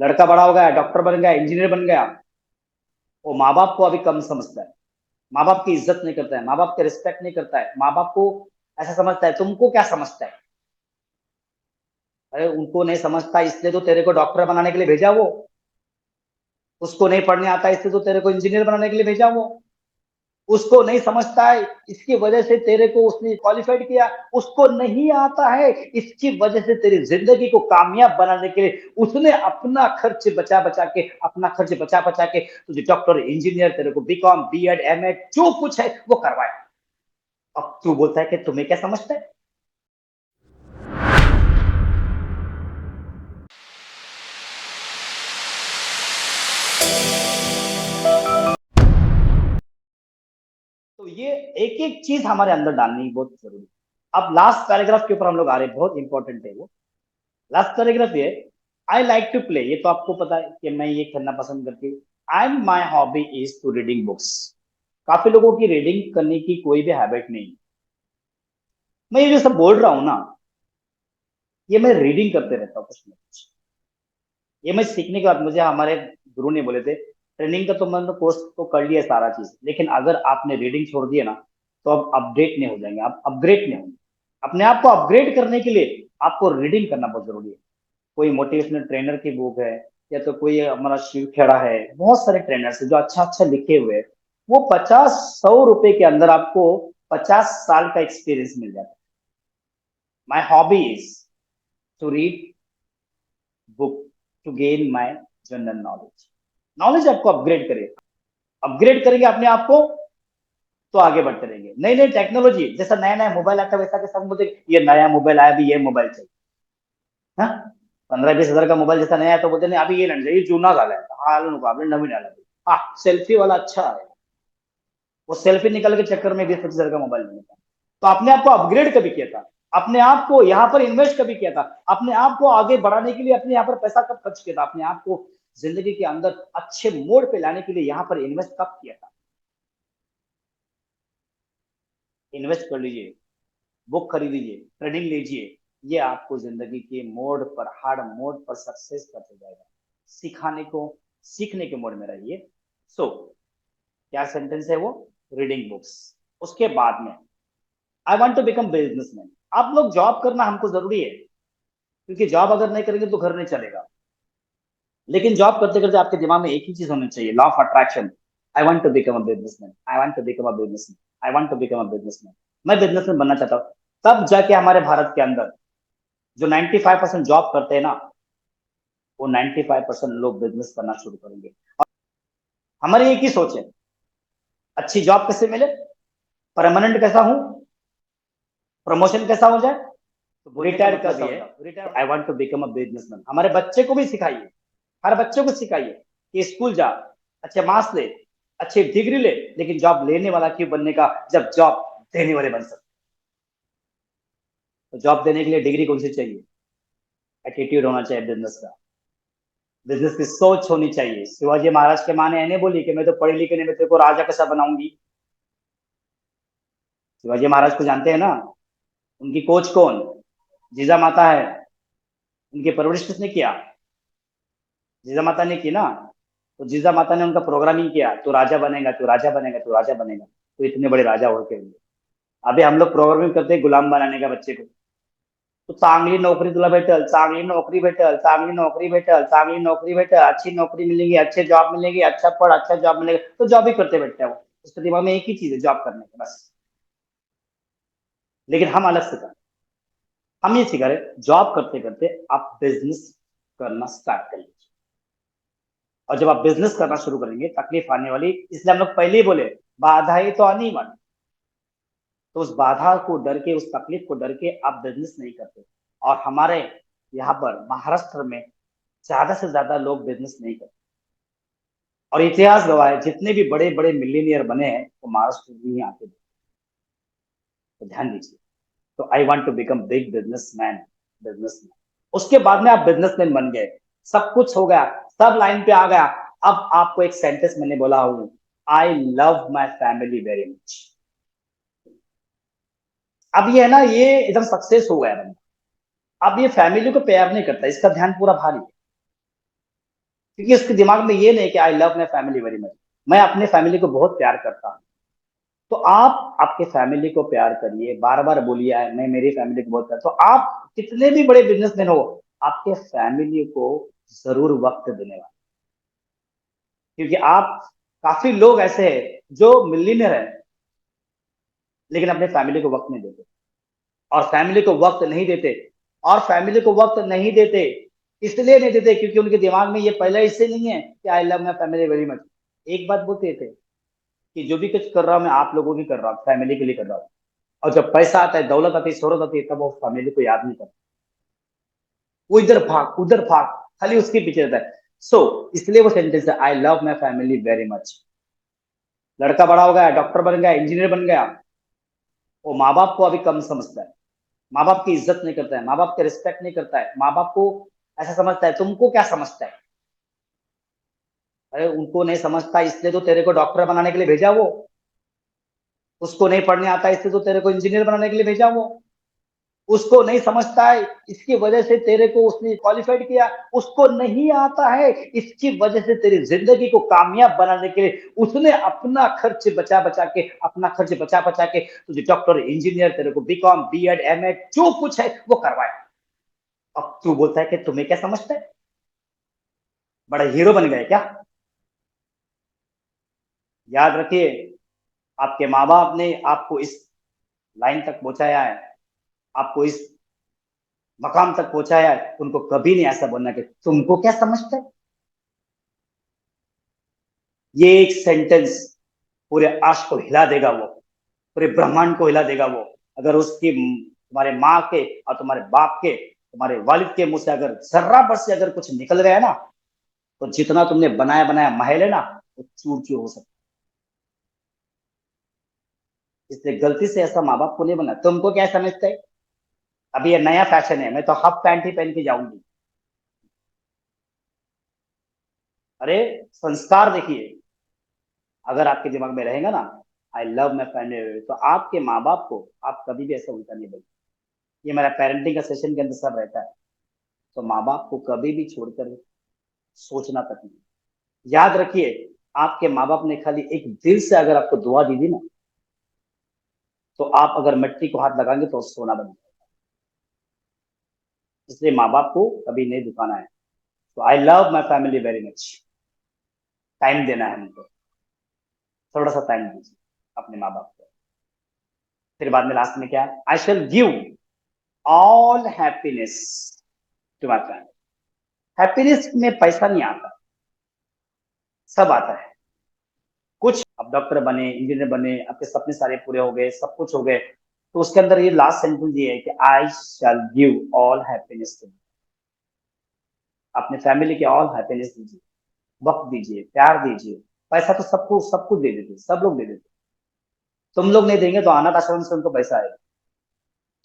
लड़का बड़ा हो गया, डॉक्टर बन गया, इंजीनियर बन गया, वो माँ बाप को अभी कम समझता है, माँ बाप की इज्जत नहीं करता है, माँ बाप की रिस्पेक्ट नहीं करता है, माँ बाप को ऐसा समझता है तुमको क्या समझता है। अरे उनको नहीं समझता इसलिए तो तेरे को डॉक्टर बनाने के लिए भेजा वो, उसको नहीं पढ़ने आता इसलिए तो तेरे को इंजीनियर बनाने के लिए भेजा वो, उसको नहीं समझता है इसकी वजह से तेरे को उसने क्वालिफाइड किया, उसको नहीं आता है इसकी वजह से तेरी जिंदगी को कामयाब बनाने के लिए उसने अपना खर्च बचा बचा के, अपना खर्च बचा बचा के तुझे डॉक्टर, इंजीनियर, तेरे को बीकॉम, बीएड, एमएड जो कुछ है वो करवाया। अब तू बोलता है कि तुम्हें क्या समझता है। तो ये एक एक चीज हमारे अंदर डालनी बहुत जरूरी है। अब लास्ट पैराग्राफ के ऊपर हम लोग आ रहे हैं, बहुत इंपॉर्टेंट है वो। लास्ट पैराग्राफ ये, आई लाइक टू प्ले, ये तो आपको पता है कि मैं ये करना पसंद करती हूँ। And my hobby is to reading books. काफी लोगों की रीडिंग करने की कोई भी हैबिट नहीं। मैं ये जो सब बोल रहा हूँ ना, ये मैं रीडिंग करते रहता हूँ कुछ ना कुछ। ये मैं सीखने के बाद, मुझे हमारे गुरु ने बोले थे ट्रेनिंग का तो मैंने कोर्स तो कर लिया सारा चीज, लेकिन अगर आपने रीडिंग छोड़ दिया ना तो आप अपडेट नहीं हो जाएंगे, आप अपग्रेड नहीं होंगे। अपने आप को अपग्रेड करने के लिए आपको रीडिंग करना बहुत जरूरी है। कोई मोटिवेशनल ट्रेनर की बुक है, या तो कोई हमारा शिव खेड़ा है, बहुत सारे ट्रेनर्स है जो अच्छा अच्छा लिखे हुए हैं। वो 50-100 रुपए के अंदर आपको 50 साल का एक्सपीरियंस मिल जाता है। My hobby is to read book, to gain my general knowledge. Knowledge आपको अपग्रेड करे, अपग्रेड करेंगे अपने आप को तो आगे बढ़ते रहेंगे। नई नई टेक्नोलॉजी, जैसा नया नया मोबाइल आता है वैसा के सब मुझे ये नया मोबाइल आया, अभी ये मोबाइल चाहिए। हाँ, 15-20 हजार का मोबाइल जैसा नया है तो बोलते नहीं अभी ये लेना चाहिए, जूना वाला है, हाल मुकाबले नवीन वाला है। हाँ, सेल्फी वाला अच्छा है, वो सेल्फी निकल के चक्कर में 20-25 हजार का मोबाइल नहीं था। तो अपने आप को अपग्रेड कभी किया था, अपने आप को यहाँ पर इन्वेस्ट कभी किया था, अपने आप को आगे बढ़ाने के लिए अपने यहाँ पर पैसा कब खर्च किया था, अपने आप को जिंदगी के अंदर अच्छे मोड़ पे लाने के लिए यहाँ पर इन्वेस्ट कब किया था। इन्वेस्ट कर लीजिए, बुक खरीद लीजिए, ट्रेनिंग लीजिए। ये आपको जिंदगी के मोड़ पर, हर मोड़ पर सक्सेस करते जाएगा। सिखाने को, सीखने के मोड़ में रहिए। सो क्या सेंटेंस है वो, रीडिंग बुक्स। उसके बाद में I want to become businessman. आप लोग जॉब करना हमको जरूरी है, क्योंकि जॉब अगर नहीं करेंगे तो घर नहीं चलेगा। लेकिन जॉब करते करते आपके दिमाग में एक ही चीज होनी चाहिए, law of attraction. I want to become a businessman, I want to become a businessman, I want to become a businessman. मैं बिजनेसमैन बनना चाहता हूँ। तब जाके हमारे भारत के अंदर जो 95% जॉब करते हैं ना, वो 95% लोग बिजनेस करना शुरू करेंगे। हमारी एक ही सोच है, अच्छी जॉब कैसे मिले, परमानेंट कैसा हूं, प्रमोशन कैसा हो जाए, तो रिटायर कैसा हो जाए। I want to become a businessman. हमारे बच्चे को भी सिखाइए, हर बच्चे को सिखाइए कि स्कूल जा, अच्छे मार्क्स ले, अच्छी डिग्री ले, लेकिन जॉब लेने वाला क्यों बनने का, जब जॉब देने वाले बन सकते। तो जॉब देने के लिए डिग्री कौन सी चाहिए, एटीट्यूड होना चाहिए बिजनेस का, बिजनेस की सोच होनी चाहिए। शिवाजी महाराज के माँ ने नहीं बोली कि मैं तो पढ़ी लिखी नहीं, मैं तेरे को राजा कैसा बनाऊंगी। शिवाजी महाराज को जानते हैं ना, उनकी कोच कौन, जीजा माता है। उनकी परवरिश किसने किया, जीजा माता ने की ना। तो जीजा माता ने उनका प्रोग्रामिंग किया, तू राजा बनेगा, तू राजा बनेगा, तू राजा बनेगा, तो इतने बड़े राजा होते हैं। अभी हम लोग प्रोग्रामिंग करते हैं गुलाम बनाने का बच्चे को। तो चांगली नौकरी तुला भेटल, चांगली नौकरी भेटल, चांगली नौकरी भेटल, चांगली नौकरी भेटल, अच्छी नौकरी मिलेगी, अच्छे जॉब मिलेगी, अच्छा पढ़ अच्छा जॉब मिलेगा, तो जॉब ही करते बैठते हैं वो। उसके दिमाग में एक ही चीज है, जॉब करने की बस। लेकिन हम अलग से कर, हम ये सिखा रहे जॉब करते करते आप बिजनेस करना स्टार्ट कर लीजिए। और जब आप बिजनेस करना शुरू करेंगे तकलीफ आने वाली, इसलिए हम लोग पहले ही बोले बाधाएं तो आनी वाली। तो उस बाधा को डर के, उस तकलीफ को डर के आप बिजनेस नहीं करते। और हमारे यहाँ पर महाराष्ट्र में ज्यादा से ज्यादा लोग बिजनेस नहीं करते। और इतिहास गवाह है, जितने भी बड़े बड़े मिलीनियर बने हैं वो महाराष्ट्र में ही आते थे। तो ध्यान दीजिए। तो I want to become big businessman, businessman. उसके बाद में आप बिजनेसमैन बन गए, सब कुछ हो गया, सब लाइन पे आ गया। अब आपको एक सेंटेंस मैंने बोला हूं, I love my family very much. अब ये है ना, ये एकदम सक्सेस हो गया बंदा। अब ये फैमिली को प्यार नहीं करता, इसका ध्यान पूरा भारी है। क्योंकि उसके दिमाग में ये नहीं कि I love my family very much, मैं अपने फैमिली को बहुत प्यार करता हूँ। तो आप आपके फैमिली को प्यार करिए, बार बार बोलिए मैं मेरी फैमिली को बहुत प्यार, तो आप कितने भी बड़े बिजनेसमैन हो, आपके फैमिली को जरूर वक्त देने वाले। क्योंकि आप, काफी लोग ऐसे हैं जो मिलीनियर है लेकिन अपने फैमिली को वक्त नहीं देते, और फैमिली को वक्त नहीं देते, और फैमिली को वक्त नहीं देते इसलिए नहीं देते क्योंकि उनके दिमाग में ये पहले इससे नहीं है कि I love my family very much. एक बात बोलते थे कि जो भी कुछ कर रहा हूं मैं आप लोगों की कर रहा हूँ, फैमिली के लिए कर रहा हूँ। और जब पैसा आता है, दौलत आती है, शोहरत आती है, तब वो फैमिली को याद नहीं करता, वो इधर भाग उधर भाग, खाली उसके पीछे रहता है। इसलिए वो सेंटेंस है, I love my family very much. लड़का बड़ा हो गया, डॉक्टर बन गया, इंजीनियर बन गया, वो माँ बाप को अभी कम समझता है, माँ बाप की इज्जत नहीं करता है, माँ बाप की रिस्पेक्ट नहीं करता है, माँ बाप को ऐसा समझता है तुमको क्या समझता है। अरे उनको नहीं समझता इसलिए तो तेरे को डॉक्टर बनाने के लिए भेजा वो, उसको नहीं पढ़ने आता इसलिए तो तेरे को इंजीनियर बनाने के लिए भेजा वो, उसको नहीं समझता है इसकी वजह से तेरे को उसने क्वालिफाइड किया, उसको नहीं आता है इसकी वजह से तेरी जिंदगी को कामयाब बनाने के लिए उसने अपना खर्च बचा बचा के, अपना खर्च बचा बचा के तुझे डॉक्टर, इंजीनियर, तेरे को बीकॉम, बीएड, एमएड जो कुछ है वो करवाया। अब तू बोलता है कि तुम्हें क्या समझता है, बड़ा हीरो बन गए क्या। याद रखिए, आपके माँ बाप ने आपको इस लाइन तक पहुंचाया है, आपको इस मकाम तक पहुंचाया है, उनको कभी नहीं ऐसा बोलना कि तुमको क्या समझता है। ये एक सेंटेंस पूरे अर्श को हिला देगा, वो पूरे ब्रह्मांड को हिला देगा वो, अगर उसकी, तुम्हारे माँ के और तुम्हारे बाप के, तुम्हारे वालिद के मुंह से अगर जर्रा पर से अगर कुछ निकल गया ना, तो जितना तुमने बनाया बनाया महल है ना, वो चूर चूर हो सकता है। इसलिए गलती से ऐसा माँ बाप को नहीं बना। तुमको क्या समझते है, अभी ये नया फैशन है, मैं तो हाफ पैंट ही पहन के जाऊंगी। अरे संस्कार देखिए, अगर आपके दिमाग में रहेगा ना आई लव माई फैमिली, तो आपके माँ बाप को आप कभी भी ऐसा उल्टा नहीं बोलते। ये मेरा पेरेंटिंग का सेशन के अंदर सब रहता है। तो माँ बाप को कभी भी छोड़कर सोचना तक नहीं। याद रखिए, आपके माँ बाप ने खाली एक दिल से अगर आपको दुआ दी थी ना, तो आप अगर मिट्टी को हाथ लगाएंगे तो सोना बन जाएगा। इसलिए माँ बाप को कभी नहीं दुखाना है। तो I love my family very much. Time देना है हमको, थोड़ा सा टाइम दीजिए अपने माँ बाप को। फिर बाद में लास्ट में क्या, I shall give all happiness to my family. Happiness में पैसा नहीं आता, सब आता है। कुछ अब डॉक्टर बने, इंजीनियर बने, आपके सपने सारे पूरे हो गए, सब कुछ हो गए, तो उसके अंदर ये लास्ट सेंटेंस ये है कि I shall give all happiness to, अपने फैमिली के ऑल हैप्पीनेस दीजिए, वक्त दीजिए, प्यार दीजिए। पैसा तो सबको सब कुछ दे देते, सब लोग दे देते। तुम लोग नहीं देंगे तो अनाथ आश्रम से उनको पैसा आएगा,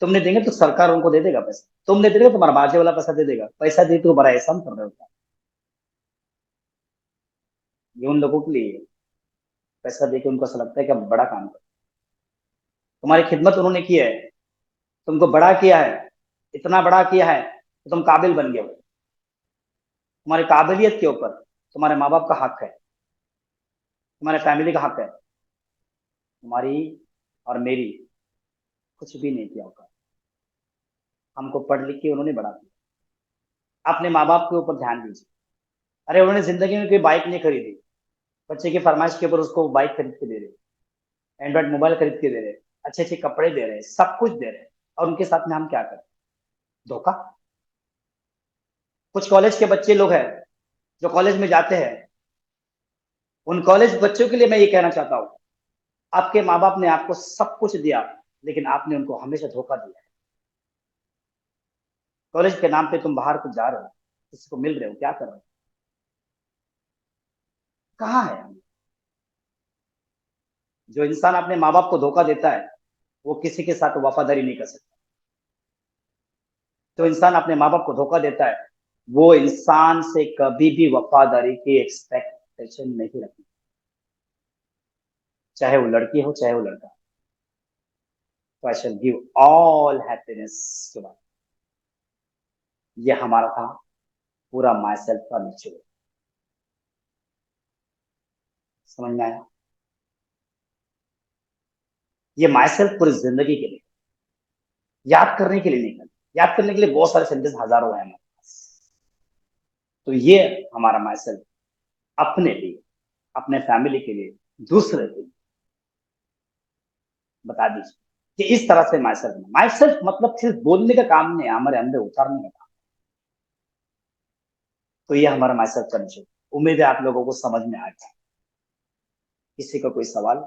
तुम नहीं देंगे तो सरकार उनको दे देगा पैसा, तुम नहीं देंगे तो तुम्हारा बाजे वाला पैसा दे देगा। पैसा दे तो बड़ा एहसान कर रहे होता है। ये उन लोगों के लिए पैसा दे के उनको ऐसा लगता है कि हम बड़ा काम कर, तुम्हारी खिदमत उन्होंने की है, तुमको बड़ा किया है, इतना बड़ा किया है तो तुम काबिल बन गए हो। तुम्हारी काबिलियत के ऊपर तुम्हारे माँ बाप का हक है, तुम्हारे फैमिली का हक है। तुम्हारी और मेरी कुछ भी नहीं किया होगा, हमको पढ़ लिख के उन्होंने बड़ा किया। अपने माँ बाप के ऊपर ध्यान दीजिए। अरे उन्होंने जिंदगी में कोई बाइक नहीं खरीदी, बच्चे की फरमाइश के ऊपर उसको बाइक खरीद के दे रहे, एंड्रॉइड मोबाइल खरीद के दे रहे, अच्छे अच्छे कपड़े दे रहे, सब कुछ दे रहे, और उनके साथ में हम क्या करें, धोखा। कुछ कॉलेज के बच्चे लोग हैं जो कॉलेज में जाते हैं, उन कॉलेज बच्चों के लिए मैं ये कहना चाहता हूँ, आपके माँ बाप ने आपको सब कुछ दिया लेकिन आपने उनको हमेशा धोखा दिया। कॉलेज के नाम पे तुम बाहर को जा रहे हो, किसी को मिल रहे हो, क्या कर रहे हो, कहाँ है हम। जो इंसान अपने माँ बाप को धोखा देता है वो किसी के साथ वफादारी नहीं कर सकता। जो इंसान अपने माँ बाप को धोखा देता है वो इंसान से कभी भी वफादारी की एक्सपेक्टेशन नहीं रखती, चाहे वो लड़की हो चाहे वो लड़का। तो I shall give all happiness to my, ये हमारा था पूरा माई सेल्फ का निचोड़। समझ में आया? ये माई सेल्फ पूरी जिंदगी के लिए, याद करने के लिए नहीं करना। याद करने के लिए बहुत सारे सेंटेंस हजारों हैं हमारे पास। तो ये हमारा माई सेल्फ अपने लिए, अपने फैमिली के लिए, दूसरे के लिए बता दीजिए कि इस तरह से माई सेल्फ मतलब सिर्फ बोलने का काम नहीं है, हमारे अंदर उतारने का काम। तो ये हमारा माई सेल्फ का निश्चय। उम्मीद है आप लोगों को समझ में आ गया। किसी का कोई सवाल?